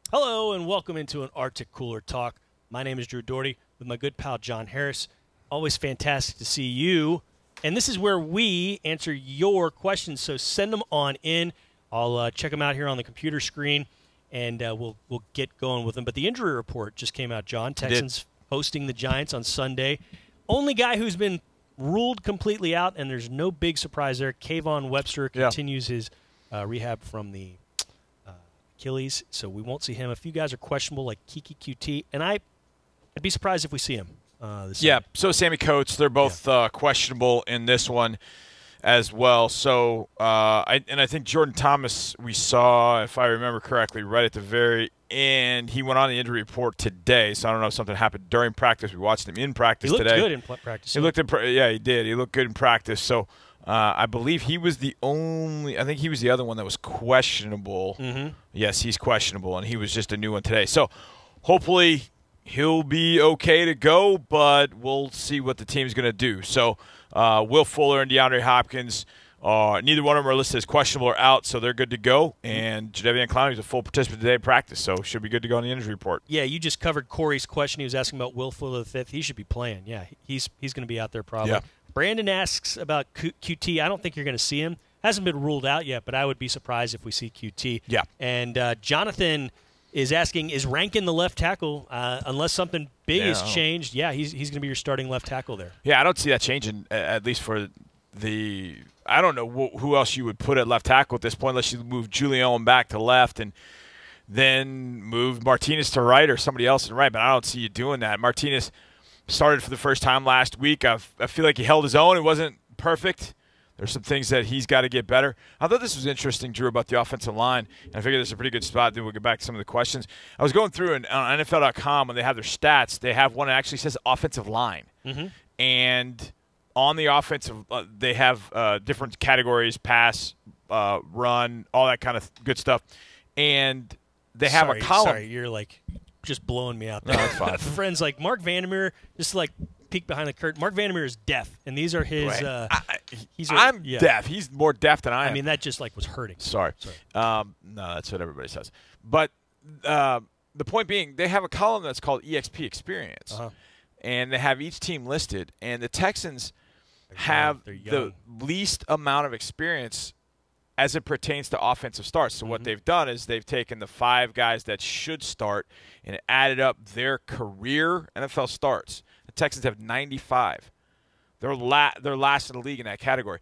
Hello and welcome into an Arctic Cooler Talk. My name is Drew Doherty with my good pal John Harris. Always fantastic to see you. And this is where we answer your questions, so send them on in. I'll check them out here on the computer screen, and we'll get going with them. But the injury report just came out, John. Texans hosting the Giants on Sunday. Only guy who's been ruled completely out, and there's no big surprise there. Kayvon Webster continues his rehab from the Achilles, so we won't see him. A few guys are questionable, like Kiki QT, and I'd be surprised if we see him this Sunday. So Sammy Coates, they're both questionable in this one as well. So I think Jordan Thomas, we saw, if I remember correctly, right at the very end, he went on the injury report today. So I don't know if something happened during practice. We watched him in practice today. He looked good in practice. He looked, he did. He looked good in practice. So I believe he was the only – I think he was the other one that was questionable. Mm-hmm. Yes, he's questionable, and he was just a new one today. So hopefully he'll be okay to go, but we'll see what the team's going to do. So Will Fuller and DeAndre Hopkins, neither one of them are listed as questionable or out, so they're good to go. And Jadeveon Clowney is a full participant today in practice, so should be good to go on the injury report. Yeah, you just covered Corey's question. He was asking about Will Fuller the fifth. He should be playing. Yeah, he's going to be out there probably. Yeah. Brandon asks about QT. I don't think you're going to see him. Hasn't been ruled out yet, but I would be surprised if we see QT. Yeah. And Jonathan is asking, is Rankin the left tackle? Unless something big has changed, he's going to be your starting left tackle there. Yeah, I don't see that changing, at least for the – I don't know who else you would put at left tackle at this point unless you move Julian back to left and then move Martinez to right or somebody else to right, but I don't see you doing that. Martinez started for the first time last week. I feel like he held his own. It wasn't perfect. There's some things that he's got to get better. I thought this was interesting, Drew, about the offensive line, and I figured this is a pretty good spot. Then we'll get back to some of the questions. I was going through on NFL.com when they have their stats. They have one that actually says offensive line. Mm-hmm. And on the offensive, they have different categories, pass, run, all that kind of good stuff. And they have a column. Sorry, you're like just blowing me out there. No, that's fine. Friends like Mark Vandermeer, just like peek behind the curtain. Mark Vandermeer is deaf, and these are his. I'm deaf. He's more deaf than I am. I mean, that just like was hurting. Sorry. No, that's what everybody says. But the point being, they have a column that's called EXP Experience, and they have each team listed. And the Texans have the least amount of experience as it pertains to offensive starts. So what they've done is they've taken the 5 guys that should start and added up their career NFL starts. The Texans have 95. They're last in the league in that category.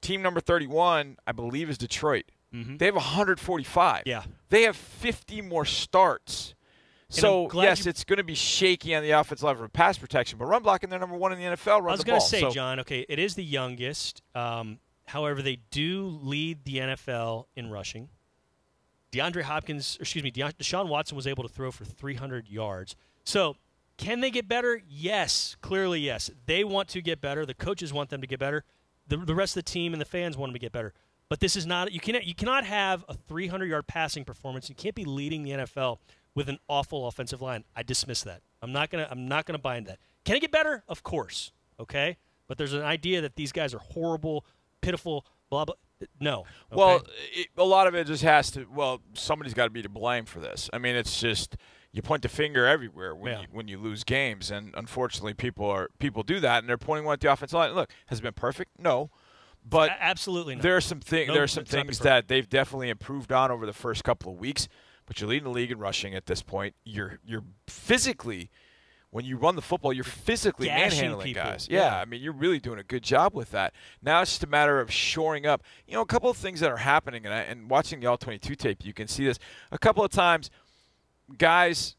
Team number 31, I believe, is Detroit. Mm-hmm. They have 145. Yeah. They have 50 more starts. So, yes, it's going to be shaky on the offensive line for pass protection, but run blocking, they're number 1 in the NFL. I was going to say, John, okay, it is the youngest. However, they do lead the NFL in rushing. Deshaun Watson was able to throw for 300 yards. So, can they get better? Yes, clearly yes. They want to get better. The coaches want them to get better. The rest of the team and the fans want them to get better. But this is not – you cannot have a 300-yard passing performance. You can't be leading the NFL with an awful offensive line. I dismiss that. I'm not gonna buy into that. Can it get better? Of course. Okay? But there's an idea that these guys are horrible, pitiful, blah, blah. No. Okay? Well, a lot of it just has to – well, somebody's got to be to blame for this. I mean, it's just – you point the finger everywhere when you lose games, and unfortunately people do that, and they're pointing one at the offensive line. Look, has it been perfect? No. But absolutely not. There are some things that they've definitely improved on over the first couple of weeks. But you're leading the league in rushing at this point. You're physically, when you run the football, you're physically manhandling guys. Yeah, I mean, you're really doing a good job with that. Now it's just a matter of shoring up. You know, a couple of things that are happening, and watching the All-22 tape, you can see this. A couple of times, guys,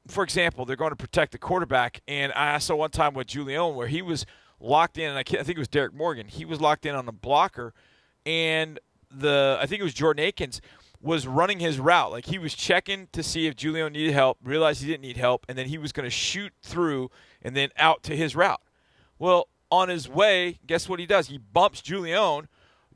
for example, they're going to protect the quarterback, and I saw one time with Julian where he was locked in, and I think it was Derek Morgan. He was locked in on a blocker, and I think it was Jordan Akins was running his route. Like, he was checking to see if Julian needed help, realized he didn't need help, and then he was going to shoot through and then out to his route. Well, on his way, guess what he does? He bumps Julian.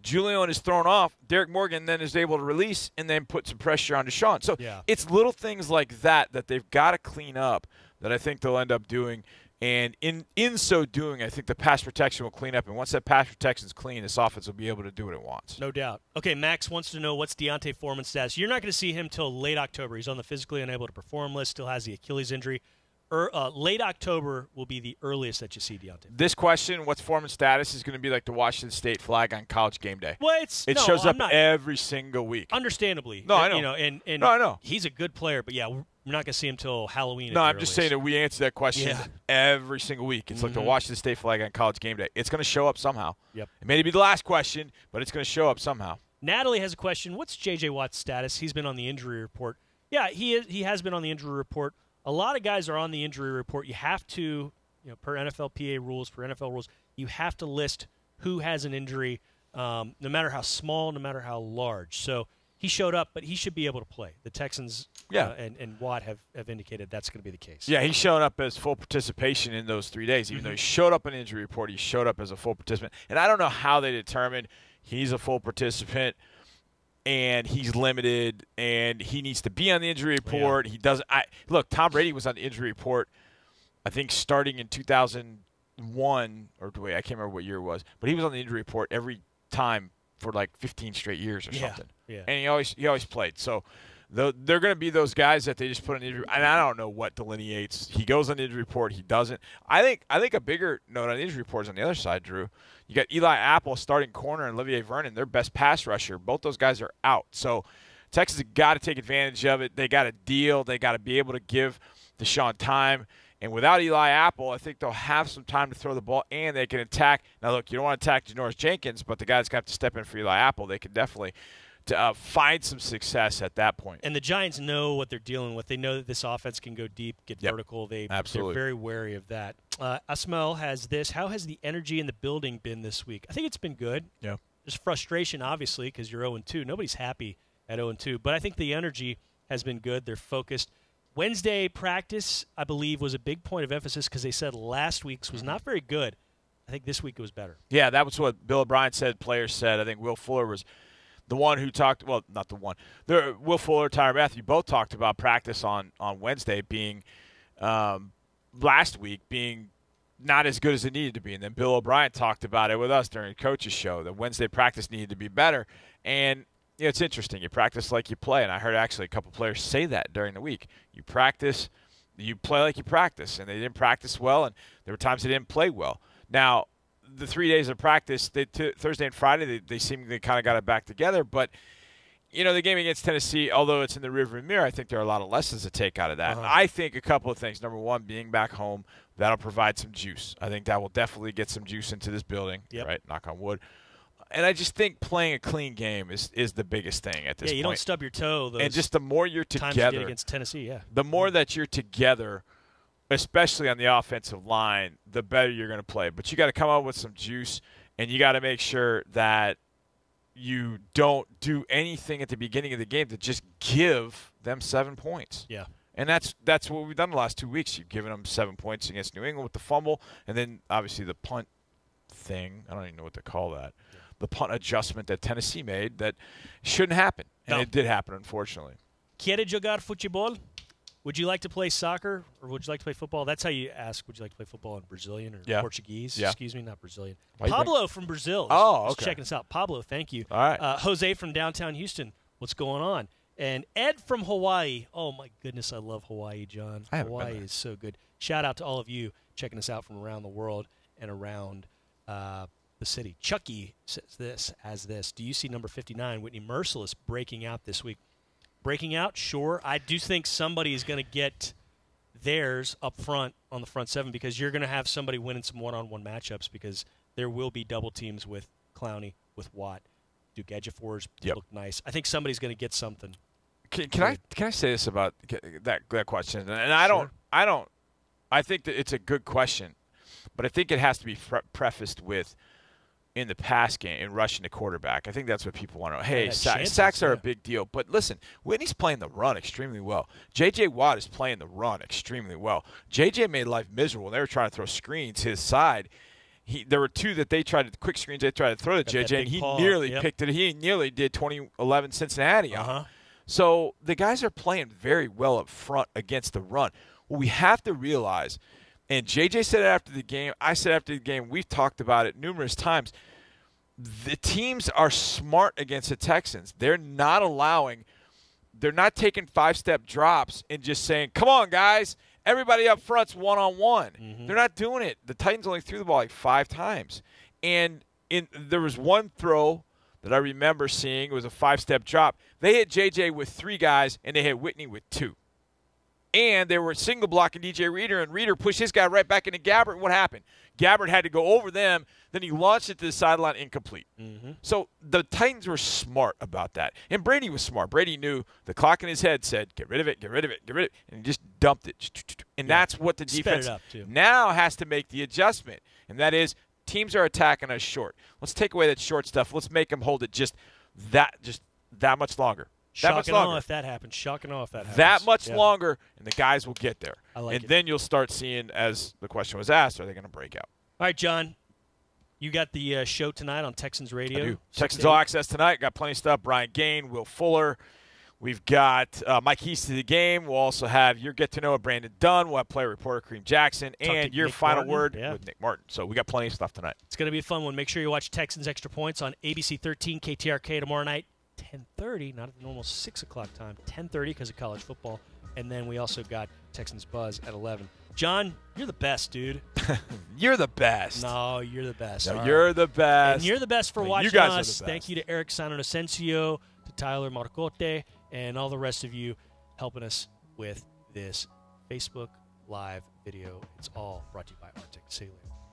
Julian is thrown off. Derek Morgan then is able to release and then put some pressure on Deshaun. So it's little things like that they've got to clean up that I think they'll end up doing. And in so doing, I think the pass protection will clean up. And once that pass protection is clean, this offense will be able to do what it wants. No doubt. Okay, Max wants to know what's Deontay Foreman's status. You're not going to see him till late October. He's on the physically unable to perform list, still has the Achilles injury. Late October will be the earliest that you see Deontay. This question, what's Foreman's status, is going to be like the Washington State flag on College game day. Well, it shows up every single week. Understandably. No, I know. You know, and no, I know. He's a good player, but, yeah, we're not going to see him till Halloween. No, I'm just saying that we answer that question Yeah. every single week. It's like the Washington State flag on College game day. It's going to show up somehow. Yep. It may be the last question, but it's going to show up somehow. Natalie has a question. What's J.J. Watt's status? He's been on the injury report. Yeah, he has been on the injury report. A lot of guys are on the injury report. You have to, per NFLPA rules, for NFL rules, you have to list who has an injury, no matter how small, no matter how large. So he showed up, but he should be able to play. The Texans and Watt have indicated that's going to be the case. Yeah, he's shown up as full participation in those 3 days. Even though he showed up on an injury report, he showed up as a full participant. And I don't know how they determined he's a full participant and he's limited, and he needs to be on the injury report. Yeah. He doesn't. Look, Tom Brady was on the injury report, I think, starting in 2001 or wait, I can't remember what year it was, but he was on the injury report every time for like 15 straight years or something. Yeah. And he always played. So they're going to be those guys that they just put on the injury. And I don't know what delineates. He goes on the injury report. He doesn't. I think a bigger note on the injury report is on the other side, Drew. You got Eli Apple starting corner and Olivier Vernon, their best pass rusher. Both those guys are out. So Texas has got to take advantage of it. They got to deal. They got to be able to give Deshaun time. And without Eli Apple, I think they'll have some time to throw the ball, and they can attack. Now, look, you don't want to attack Janoris Jenkins, but the guys got to step in for Eli Apple. They can definitely find some success at that point. And the Giants know what they're dealing with. They know that this offense can go deep, get vertical. They're very wary of that. Asmel has this. How has the energy in the building been this week? I think it's been good. Yeah. There's frustration, obviously, because you're 0-2. Nobody's happy at 0-2. But I think the energy has been good. They're focused. Wednesday practice, I believe, was a big point of emphasis because they said last week's was not very good. I think this week it was better. Yeah, that was what Bill O'Brien said, players said. I think Will Fuller was the one who talked – well, not the one. Will Fuller, Tyrann Mathieu both talked about practice on Wednesday being last week being not as good as it needed to be. And then Bill O'Brien talked about it with us during the coach's show, that Wednesday practice needed to be better. And – it's interesting. You practice like you play, and I heard actually a couple players say that during the week. You practice, you play like you practice, and they didn't practice well, and there were times they didn't play well. Now, the 3 days of practice, Thursday and Friday, they seemingly kind of got it back together. But, the game against Tennessee, although it's in the rearview mirror, I think there are a lot of lessons to take out of that. I think a couple of things. Number one, being back home, that'll provide some juice. I think that will definitely get some juice into this building, right? Knock on wood. And I just think playing a clean game is the biggest thing at this point. Yeah, you don't stub your toe. And just the more you're together. Times you did against Tennessee, the more that you're together, especially on the offensive line, the better you're going to play. But you got to come up with some juice, and you got to make sure that you don't do anything at the beginning of the game to just give them 7 points. Yeah. And that's what we've done the last 2 weeks. You've given them 7 points against New England with the fumble, and then obviously the punt thing. I don't even know what to call that. Yeah. The punt adjustment that Tennessee made that shouldn't happen. And it did happen, unfortunately. Quiere jogar futebol? Would you like to play soccer or would you like to play football? That's how you ask, would you like to play football in Brazilian or Portuguese? Yeah. Excuse me, not Brazilian. Pablo from Brazil is checking us out. Pablo, thank you. All right. Jose from downtown Houston, what's going on? And Ed from Hawaii. Oh, my goodness, I love Hawaii, John. Hawaii is so good. Shout out to all of you checking us out from around the world and around the city. Chucky says this. Do you see number 59, Whitney Merciless, breaking out this week? Breaking out, sure. I do think somebody is going to get theirs up front on the front seven because you're going to have somebody winning some one-on-one matchups because there will be double teams with Clowney, with Watt. Duke Ejiofor's look nice. I think somebody's going to get something. Can I say this about that question? And I think that it's a good question, but I think it has to be prefaced with in the pass game and rushing the quarterback. I think that's what people want to know. Hey, sacks are a big deal. But listen, Whitney's playing the run extremely well. J.J. Watt is playing the run extremely well. J.J. made life miserable. They were trying to throw screens his side. There were two that quick screens they tried to throw to J.J., and he nearly picked it. He nearly did 2011 Cincinnati on him. So the guys are playing very well up front against the run. What we have to realize And JJ said it after the game. I said after the game. We've talked about it numerous times. The teams are smart against the Texans. They're not taking 5-step drops and just saying, come on, guys, everybody up front's one-on-one. Mm-hmm. They're not doing it. The Titans only threw the ball like 5 times. And there was one throw that I remember seeing. It was a 5-step drop. They hit JJ with 3 guys, and they hit Whitney with 2. And they were single blocking DJ Reader, and Reader pushed his guy right back into Gabbert. What happened? Gabbert had to go over them. Then he launched it to the sideline incomplete. Mm-hmm. So the Titans were smart about that. And Brady was smart. Brady knew the clock in his head said, get rid of it, get rid of it, get rid of it. And he just dumped it. And that's what the defense now has to make the adjustment. And that is teams are attacking us short. Let's take away that short stuff. Let's make them hold it just that much longer. Shock and awe if that happens. Shock and awe if that happens. That much longer, and the guys will get there. I like it. And then you'll start seeing, as the question was asked, are they going to break out? All right, John. You got the show tonight on Texans Radio. I do. Texans All Access tonight. Got plenty of stuff. Brian Gain, Will Fuller. We've got Mike Heast to the game. We'll also have your Get to Know of Brandon Dunn. We'll have player reporter Kareem Jackson. And your Nick final Martin. word with Nick Martin. So we got plenty of stuff tonight. It's going to be a fun one. Make sure you watch Texans Extra Points on ABC 13 KTRK tomorrow night. 10:30, not at the normal 6 o'clock time, 10:30 because of college football. And then we also got Texans Buzz at 11. John, you're the best, dude. You're the best. No, you're the best. No, you're the best. And you're the best for watching you guys us. Are the best. Thank you to Eric Sanonosencio, to Tyler Marcote, and all the rest of you helping us with this Facebook Live video. It's all brought to you by Arctic. See you later.